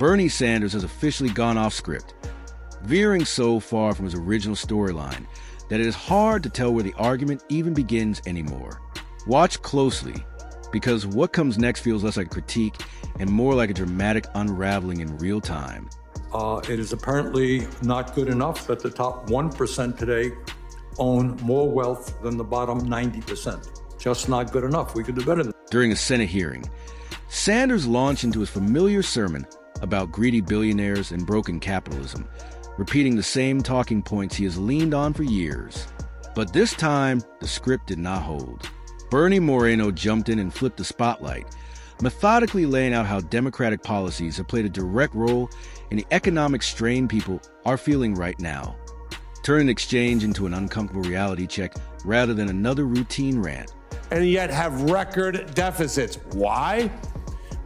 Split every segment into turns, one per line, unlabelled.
Bernie Sanders has officially gone off script, veering so far from his original storyline that it is hard to tell where the argument even begins anymore. Watch closely, because what comes next feels less like critique and more like a dramatic unraveling in real time.
It is apparently not good enough that the top 1% today own more wealth than the bottom 90%. Just not good enough. We could do better than that.
During a Senate hearing, Sanders launched into his familiar sermon about greedy billionaires and broken capitalism, repeating the same talking points he has leaned on for years. But this time, the script did not hold. Bernie Moreno jumped in and flipped the spotlight, methodically laying out how Democratic policies have played a direct role in the economic strain people are feeling right now, turning exchange into an uncomfortable reality check rather than another routine rant.
And yet have record deficits. Why?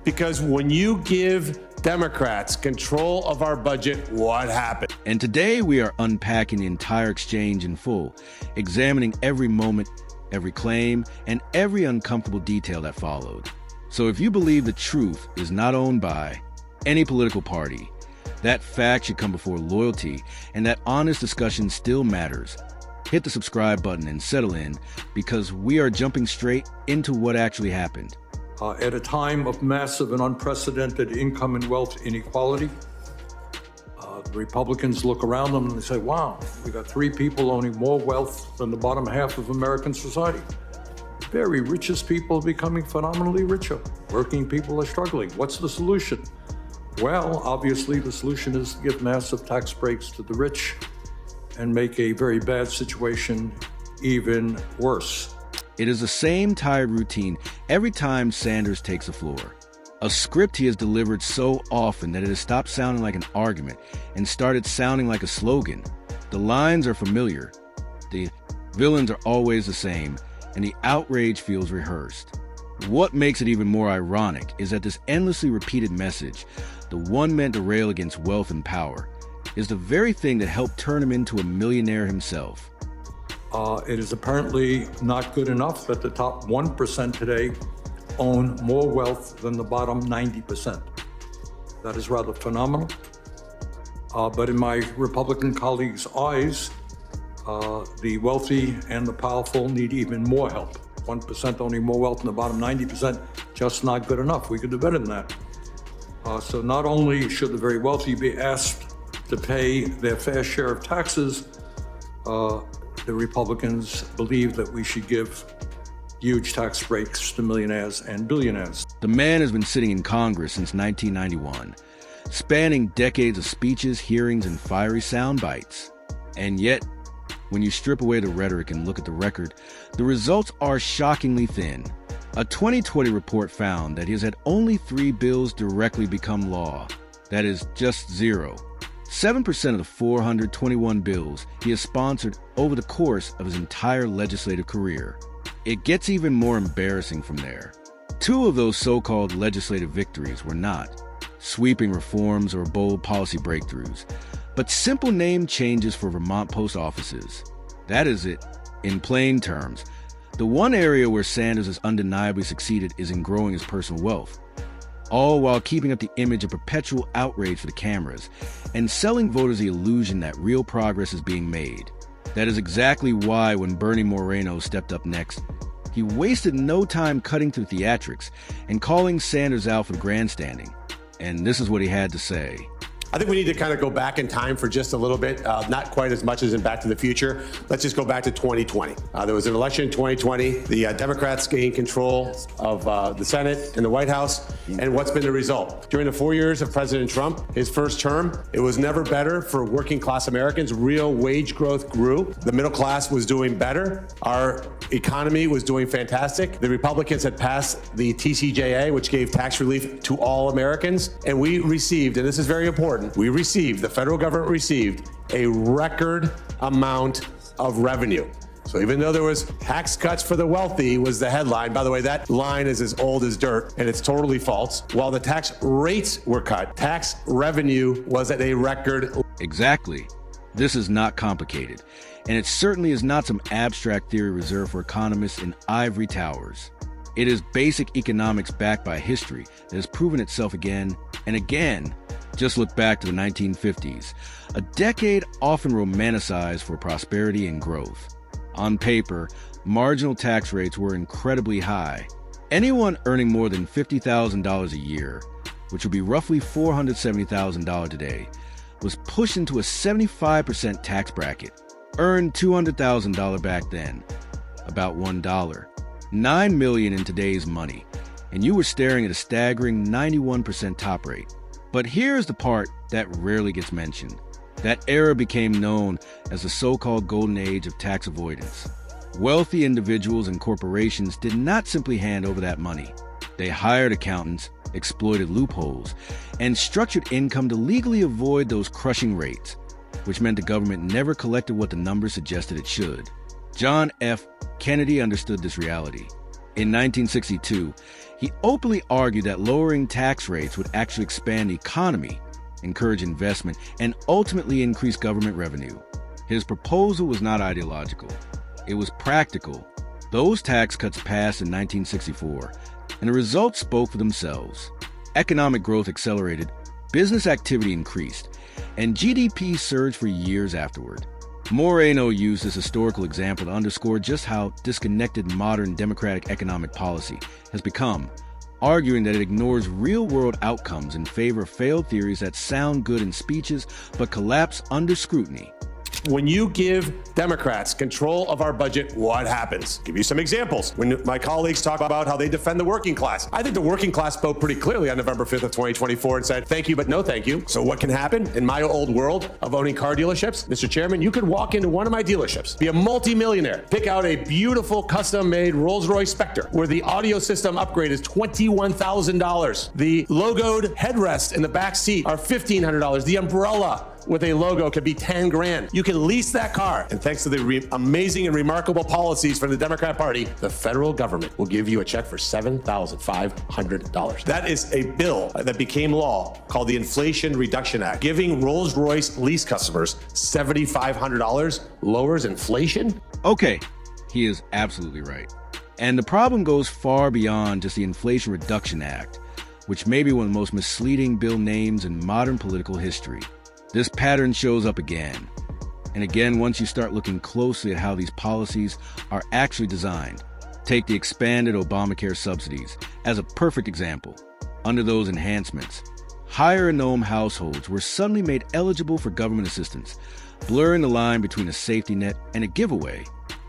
Because when you give Democrats control of our budget, what happened?
And today we are unpacking the entire exchange in full, examining every moment, every claim, and every uncomfortable detail that followed. So if you believe the truth is not owned by any political party, that fact should come before loyalty, and that honest discussion still matters. Hit the subscribe button and settle in, because we are jumping straight into what actually happened.
At a time of massive and unprecedented income and wealth inequality, the Republicans look around them and they say, wow, we got 3 people owning more wealth than the bottom half of American society. Very richest people are becoming phenomenally richer. Working people are struggling. What's the solution? Well, obviously the solution is to give massive tax breaks to the rich and make a very bad situation even worse.
It is the same tired routine every time Sanders takes the floor. A script he has delivered so often that it has stopped sounding like an argument and started sounding like a slogan. The lines are familiar, the villains are always the same, and the outrage feels rehearsed. What makes it even more ironic is that this endlessly repeated message, the one meant to rail against wealth and power, is the very thing that helped turn him into a millionaire himself.
It is apparently not good enough that the top 1% today own more wealth than the bottom 90%. That is rather phenomenal. But in my Republican colleagues' eyes, the wealthy and the powerful need even more help. 1% owning more wealth than the bottom 90%, just not good enough. We could do better than that. So not only should the very wealthy be asked to pay their fair share of taxes, the Republicans believe that we should give huge tax breaks to millionaires and billionaires.
The man has been sitting in Congress since 1991, spanning decades of speeches, hearings, and fiery sound bites. And yet, when you strip away the rhetoric and look at the record, the results are shockingly thin. A 2020 report found that he has had only 3 bills directly become law. That is just 0. 7% of the 421 bills he has sponsored over the course of his entire legislative career. It gets even more embarrassing from there. 2 of those so-called legislative victories were not sweeping reforms or bold policy breakthroughs, but simple name changes for Vermont post offices. That is it, in plain terms. The one area where Sanders has undeniably succeeded is in growing his personal wealth, all while keeping up the image of perpetual outrage for the cameras and selling voters the illusion that real progress is being made. That is exactly why when Bernie Moreno stepped up next, he wasted no time cutting to the theatrics and calling Sanders out for the grandstanding. And this is what he had to say.
I think we need to kind of go back in time for just a little bit, not quite as much as in Back to the Future. Let's just go back to 2020. There was an election in 2020. The Democrats gained control of the Senate and the White House. And what's been the result? During the 4 years of President Trump, his first term, it was never better for working class Americans. Real wage growth grew. The middle class was doing better. Our economy was doing fantastic. The Republicans had passed the TCJA, which gave tax relief to all Americans. And we received, and this is very important, the federal government received a record amount of revenue. So even though there was tax cuts for the wealthy was the headline, by the way, that line is as old as dirt and it's totally false. While the tax rates were cut, tax revenue was at a record.
Exactly. This is not complicated, and it certainly is not some abstract theory reserved for economists in ivory towers. It is basic economics backed by history that has proven itself again and again Just look back to the 1950s, a decade often romanticized for prosperity and growth. On paper, marginal tax rates were incredibly high. Anyone earning more than $50,000 a year, which would be roughly $470,000 today, was pushed into a 75% tax bracket, earned $200,000 back then, about $1, $9 million in today's money, and you were staring at a staggering 91% top rate. But here's the part that rarely gets mentioned. That era became known as the so-called golden age of tax avoidance. Wealthy individuals and corporations did not simply hand over that money. They hired accountants, exploited loopholes, and structured income to legally avoid those crushing rates, which meant the government never collected what the numbers suggested it should. John F. Kennedy understood this reality. In 1962, he openly argued that lowering tax rates would actually expand the economy, encourage investment, and ultimately increase government revenue. His proposal was not ideological. It was practical. Those tax cuts passed in 1964, and the results spoke for themselves. Economic growth accelerated, business activity increased, and GDP surged for years afterward. Moreno used this historical example to underscore just how disconnected modern democratic economic policy has become, arguing that it ignores real-world outcomes in favor of failed theories that sound good in speeches but collapse under scrutiny.
When you give Democrats control of our budget, what happens? Give you some examples. When my colleagues talk about how they defend the working class, I think the working class spoke pretty clearly on November 5th of 2024 and said, thank you, but no thank you. So what can happen in my old world of owning car dealerships? Mr. Chairman, you could walk into one of my dealerships, be a multimillionaire, pick out a beautiful custom-made Rolls-Royce Spectre where the audio system upgrade is $21,000. The logoed headrest in the back seat are $1,500. The umbrella with a logo could be 10 grand. You can lease that car. And thanks to the amazing and remarkable policies from the Democrat Party, the federal government will give you a check for $7,500. That is a bill that became law called the Inflation Reduction Act. Giving Rolls-Royce lease customers $7,500 lowers inflation?
Okay, he is absolutely right. And the problem goes far beyond just the Inflation Reduction Act, which may be one of the most misleading bill names in modern political history. This pattern shows up again and again once you start looking closely at how these policies are actually designed. Take the expanded Obamacare subsidies as a perfect example. Under those enhancements, higher income households were suddenly made eligible for government assistance, blurring the line between a safety net and a giveaway.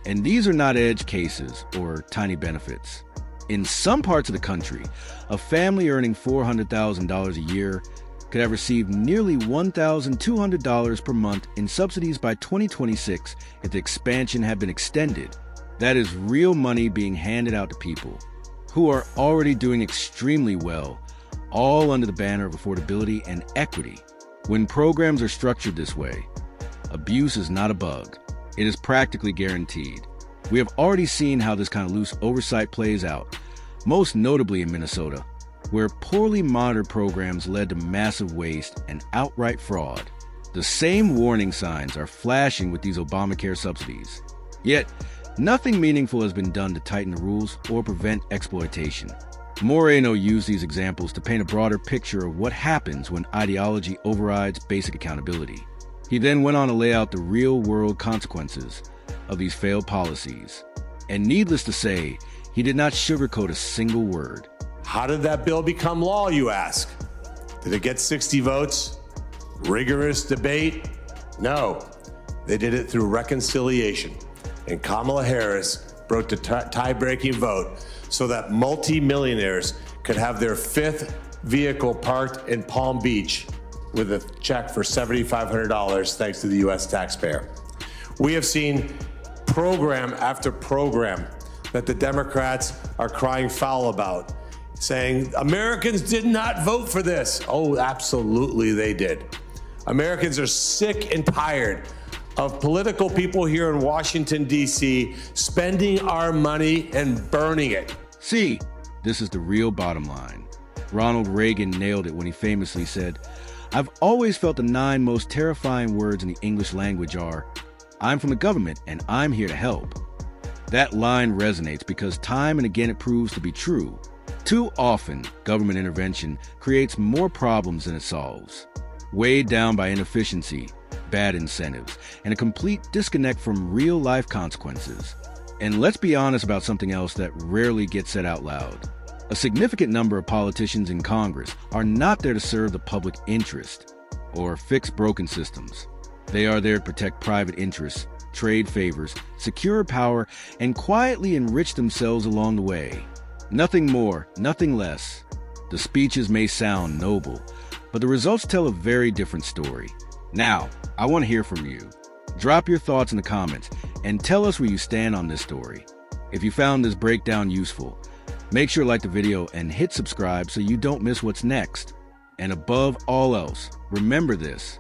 And these are not edge cases or tiny benefits. In some parts of the country, a family earning $400,000 a year could have received nearly $1,200 per month in subsidies by 2026 if the expansion had been extended. That is real money being handed out to people who are already doing extremely well, all under the banner of affordability and equity. When programs are structured this way, abuse is not a bug. It is practically guaranteed. We have already seen how this kind of loose oversight plays out, most notably in Minnesota, where poorly monitored programs led to massive waste and outright fraud. The same warning signs are flashing with these Obamacare subsidies. Yet, nothing meaningful has been done to tighten the rules or prevent exploitation. Moreno used these examples to paint a broader picture of what happens when ideology overrides basic accountability. He then went on to lay out the real-world consequences of these failed policies. And needless to say, he did not sugarcoat a single word.
How did that bill become law, you ask? Did it get 60 votes? Rigorous debate? No. They did it through reconciliation. And Kamala Harris broke the tie-breaking vote so that multi-millionaires could have their fifth vehicle parked in Palm Beach with a check for $7,500 thanks to the U.S. taxpayer. We have seen program after program that the Democrats are crying foul about, saying Americans did not vote for this. Oh, absolutely they did. Americans are sick and tired of political people here in Washington, D.C. spending our money and burning it.
See, this is the real bottom line. Ronald Reagan nailed it when he famously said, "I've always felt the 9 most terrifying words in the English language are, 'I'm from the government and I'm here to help.'" That line resonates because time and again it proves to be true. Too often, government intervention creates more problems than it solves. Weighed down by inefficiency, bad incentives, and a complete disconnect from real-life consequences. And let's be honest about something else that rarely gets said out loud. A significant number of politicians in Congress are not there to serve the public interest or fix broken systems. They are there to protect private interests, trade favors, secure power, and quietly enrich themselves along the way. Nothing more, nothing less. The speeches may sound noble, but the results tell a very different story. Now, I want to hear from you. Drop your thoughts in the comments and tell us where you stand on this story. If you found this breakdown useful, make sure to like the video and hit subscribe so you don't miss what's next. And above all else, remember this: